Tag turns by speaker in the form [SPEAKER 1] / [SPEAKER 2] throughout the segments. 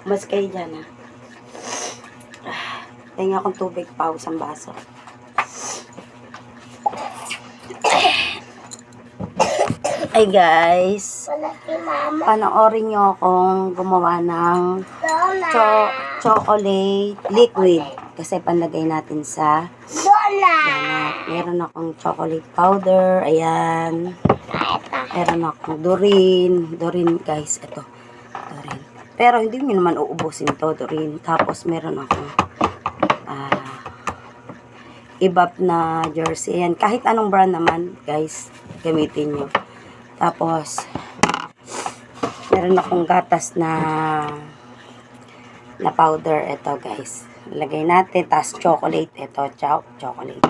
[SPEAKER 1] Mas kayo dyan, ha? Tingnan akong tubig pa, isang baso. Ay guys, panoorin nyo akong gumawa ng chocolate liquid. Kasi panlagay natin sa donut. Meron akong chocolate powder. Ayan. Meron akong Dorin. Dorin guys, ito. Dorin. Pero hindi nyo naman uubusin to, Dorin. Tapos meron akong ibap na jersey. Ayan. Kahit anong brand naman guys, gamitin nyo. Tapos, meron akong gatas na powder. Ito guys. Lagay natin. Tapos chocolate. Ito, chocolate.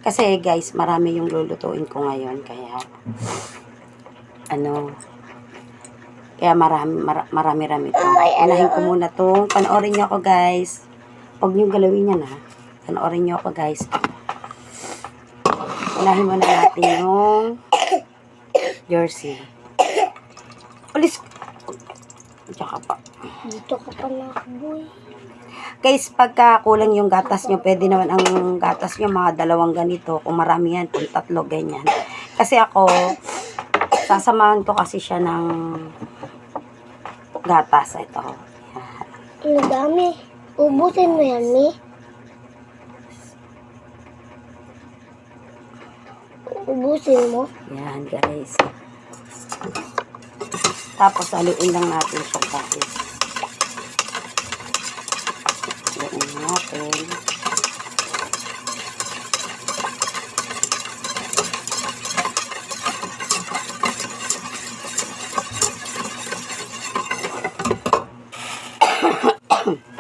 [SPEAKER 1] Kasi guys, marami yung lulutuin ko ngayon. Kaya, kaya marami-rami ito. Unahin ko muna ito. Panoorin nyo ako guys. Huwag nyo galawin yan ha. Panoorin nyo ako guys. Unahin muna natin yung jersey. Ulis. Diyan ka pa.
[SPEAKER 2] Dito ka pa nakboy.
[SPEAKER 1] Guys, pagka kulang yung gatas nyo, pwede naman ang gatas nyo, mga 2 ganito. Kung marami yan, kung 3, ganyan. Kasi ako, sasamahan ko kasi siya ng gatas. Ito.
[SPEAKER 2] Ang dami. Ubusin mo yan, Mi. Ubusin mo.
[SPEAKER 1] Yan, guys. Tapos, haluin lang natin siya, guys. Haluin natin.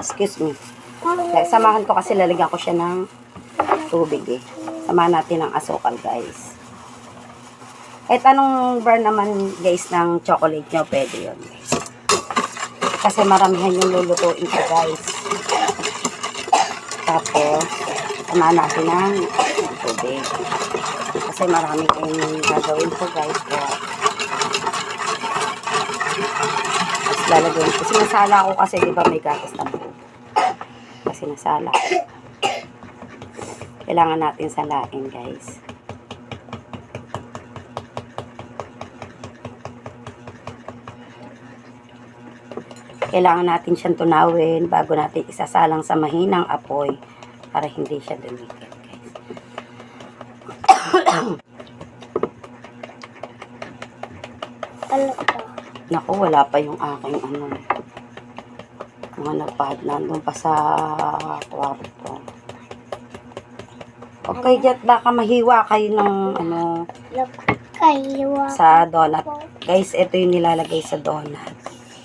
[SPEAKER 1] Excuse me. Samahan ko kasi lalagyan ko siya ng tubig eh. Samahan natin ng asukal, guys. Kahit anong brand naman, guys, ng chocolate nyo, pwede yun, guys. Kasi maramihan yung lulutuin ko, guys. Tapos, samahan natin ng tubig. Kasi marami kayong gagawin ko, guys. Kaya, tapos lalagyan ko. Sinasala ko kasi, di ba, may gatas na buo. Kasi nasala ko. Kailangan natin salain, guys. Kailangan natin siyang tunawin bago natin isasalang sa mahinang apoy para hindi siya dumikit, guys.
[SPEAKER 2] Ano to?
[SPEAKER 1] Naku, wala pa yung aking mga nagpahad nandun pa sa kwarto. Okay, Jet, baka mahiwa kayo ng
[SPEAKER 2] Kaiwa.
[SPEAKER 1] sa donut. Guys, ito yung nilalagay sa donut.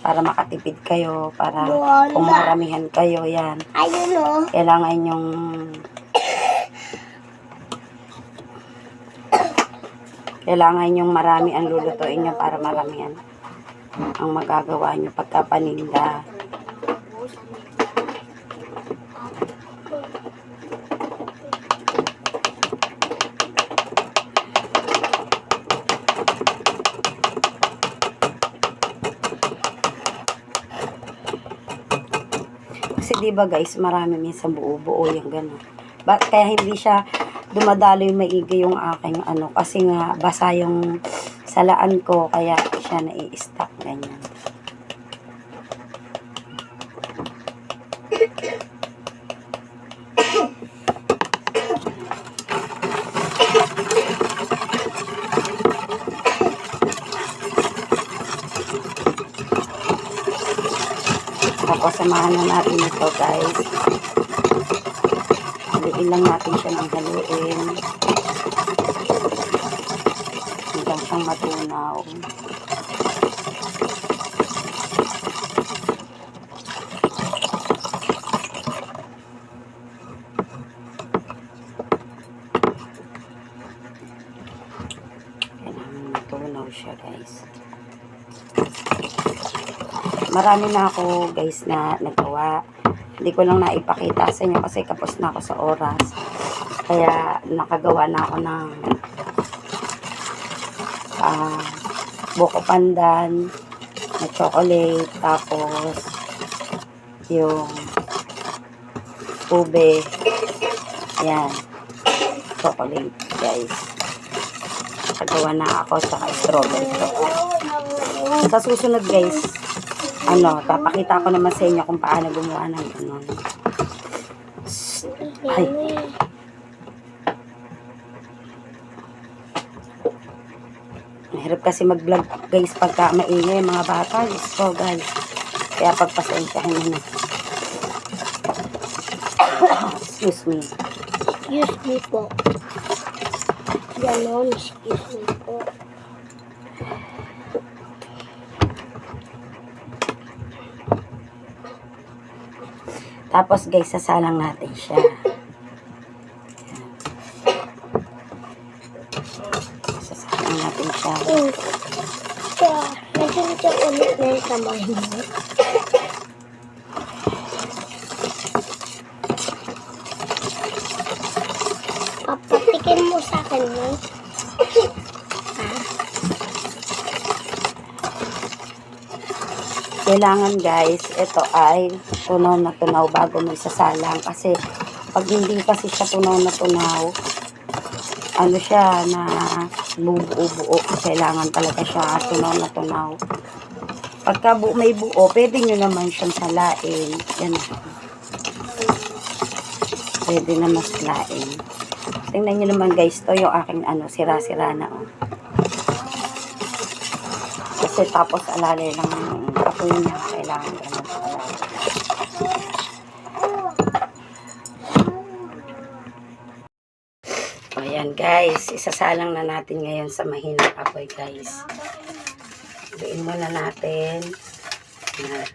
[SPEAKER 1] Para makatipid kayo, para kung maramihan kayo, yan.
[SPEAKER 2] Ayun o.
[SPEAKER 1] Kailangan yung marami ang lulutuin nyo para maramihan ang magagawa nyo pagkapaninda. Kasi diba guys, marami minsan buo-buo yung gano'n. Kaya hindi siya dumadalo yung maigi yung aking kasi nga basa yung salaan ko, kaya siya nai-stack ganyan. Tapos samahan na natin ito, guys. Haluin lang natin siya ng haluin. Hanggang siyang matunaw. Kailangan matunaw siya, guys. Marami na ako, guys, na nagawa. Hindi ko lang naipakita sa inyo kasi kapos na ako sa oras. Kaya nakagawa na ako ng buko pandan na chocolate. Tapos yung ube. Yan. Chocolate, guys. Nagawa na ako sa strawberry to. Sa susunod, guys, papakita ko naman sa inyo kung paano gumawa ng ganun. Ay. Mahirap kasi mag-vlog, guys, pagka maingay mga bata. So, guys, kaya pagpasensyahin nyo na. Excuse me.
[SPEAKER 2] Excuse me po. Ganon, excuse me po.
[SPEAKER 1] Tapos, guys, sasalang natin siya. Sasalang natin siya.
[SPEAKER 2] Nandiyan siya ulit na yung kamay mo. Papatikin mo sa akin mo.
[SPEAKER 1] Kailangan, guys, ito ay tunaw na tunaw bago mo isasalang. Kasi, pag hindi kasi siya tunaw na tunaw, ano siya na buo-buo. Kailangan talaga siya tunaw na tunaw. Pagka may buo, pwede nyo naman siyang salain. Yan. Pwede na maslain. Tingnan nyo naman, guys, to yung aking sira-sira na. Oh. Kasi tapos alalay lang yung apoy niya. Kailangan ganun sa alalay. Ayan, guys. Isasalang na natin ngayon sa mahinang apoy, guys. Luin muna natin. Ayan.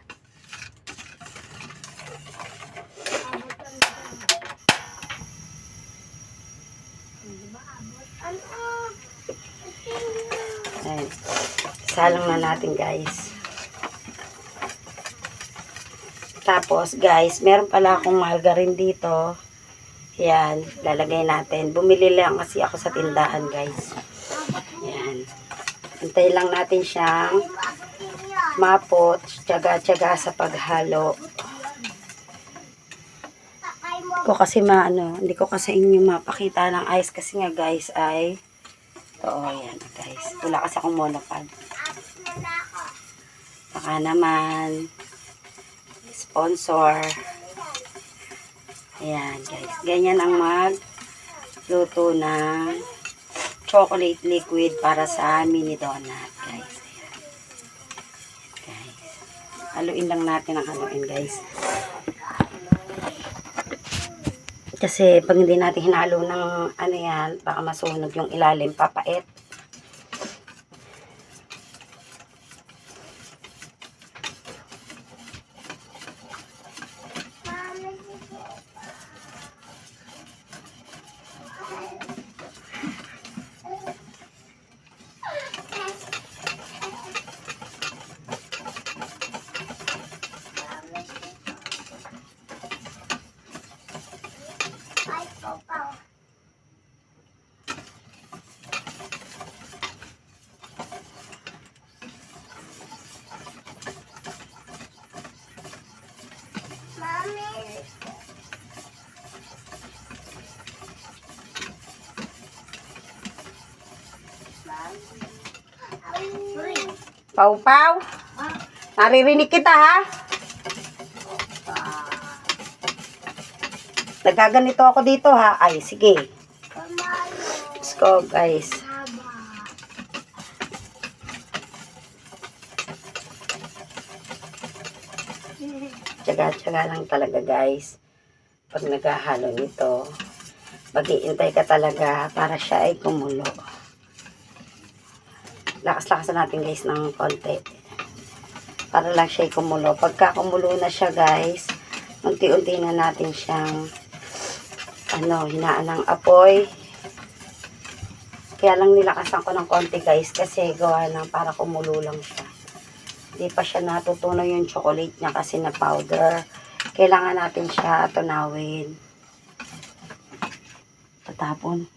[SPEAKER 1] Ayan. Salang na natin, guys. Tapos, guys, meron pala akong margarine dito. Ayan, lalagay natin. Bumili lang kasi ako sa tindahan, guys. Ayan. Antay lang natin siyang mapot, tiyaga-tiyaga sa paghalo. Hindi ko kasi inyo mapakita ng ice kasi nga, guys, ay yan, guys. Wala kasi akong monopod. Baka naman sponsor. Ayan, guys. Ganyan ang magluto ng chocolate liquid para sa mini donut, guys. Ayan. Guys. Haluin lang natin ang haluin, guys. Kasi pag hindi natin hinalo ng yan, baka masunog yung ilalim, papait. Pau-pau. Naririnig kita, ha? Nagaganito ako dito, ha? Ay, sige. Let's go, guys. Tsaga-tsaga lang talaga, guys. Pag naghahalo nito, mag-iintay ka talaga para siya ay kumulo. Lakas-lakasan natin, guys, ng konti. Para lang siya ay kumulo. Pagka kumulo na siya, guys, unti-unti na natin siyang hinaan ng apoy. Kaya lang nilakasan ko ng konti, guys, kasi gawa lang para kumulo lang siya. Hindi pa siya natutunaw yung chocolate niya kasi na powder. Kailangan natin siya tunawin. Tatapon.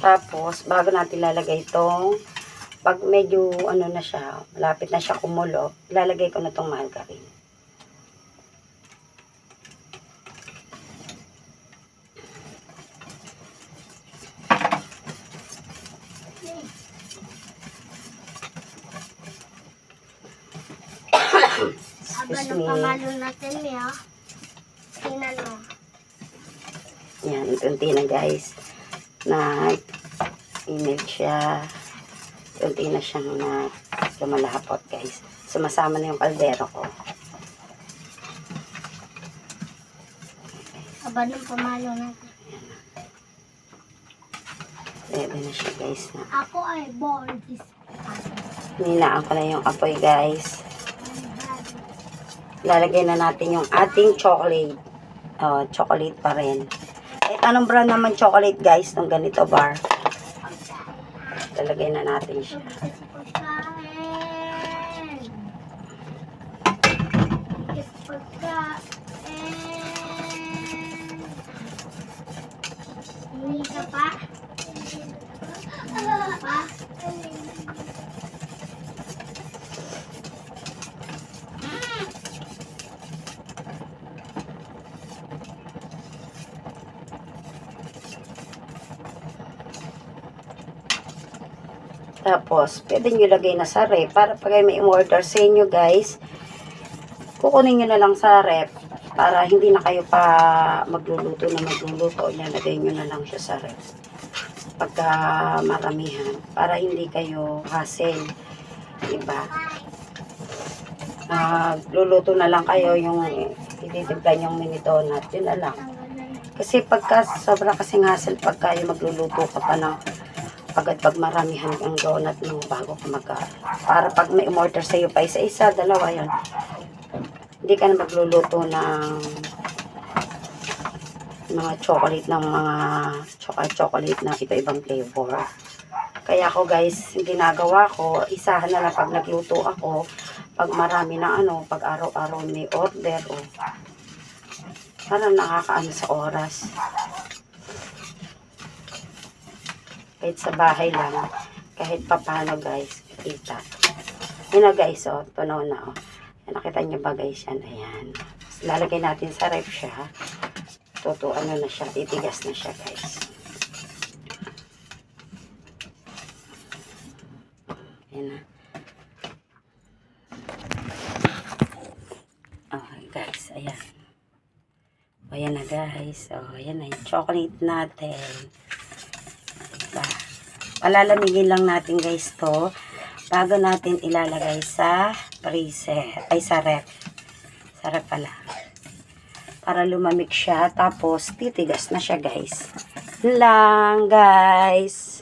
[SPEAKER 1] Tapos, bago natin lalagay itong, pag medyo ano na siya, malapit na siya kumulo, lalagay ko na itong margarine.
[SPEAKER 2] Aba
[SPEAKER 1] Excuse
[SPEAKER 2] ng
[SPEAKER 1] me.
[SPEAKER 2] pamalo natin niya. Tingnan mo.
[SPEAKER 1] Yan, unti na guys. Na email siya. Unti na siyang na lumalapot guys. Sumasama na yung kaldero ko.
[SPEAKER 2] Aba ng pamalo natin.
[SPEAKER 1] Ready na siya guys. Na.
[SPEAKER 2] Ako ay born this
[SPEAKER 1] Ninaan ko na yung apoy guys. Lalagay na natin yung ating chocolate. Oh, chocolate pa rin. Kahit anong brand naman chocolate guys, nung ganito bar. Lalagay na natin siya.
[SPEAKER 2] Hindi ka pa? Pa?
[SPEAKER 1] Tapos, pwede nyo lagay na sa rep. Para pag may order sa inyo guys, kukunin nyo na lang sa rep. Para hindi na kayo pa magluluto. Lagay nyo na lang siya sa rep. Pagka maramihan. Para hindi kayo hassle. Diba? Luluto na lang kayo yung ititimpla yung mini donut. Yun na lang. Kasi pagka sobra kasing hassle pagka yung magluluto ka pa ng pag maramihan ang donut mo bago ka para pag may umorder sa iyo pa isa-isa, dalawa yun. Hindi ka na magluluto ng mga chocolate chocolate na iba-ibang flavor. Kaya ako guys, yung ginagawa ko, isahan na lang pag nagluto ako, pag marami na pag araw-araw may order parang nakakaano sa oras. Kahit sa bahay lang, kahit papano guys, kita. Yun na guys, tunaw na Nakita nyo ba guys yan? Ayan. Lalagay natin sa ref siya. Ano na siya, titigas na siya guys. Ayan na. Okay guys, ayan. Ayan na guys. Ayan na yung chocolate natin. Palalamigin lang natin guys to bago natin ilalagay sa freezer ay sa ref pala para lumamig siya tapos titigas na siya guys lang guys.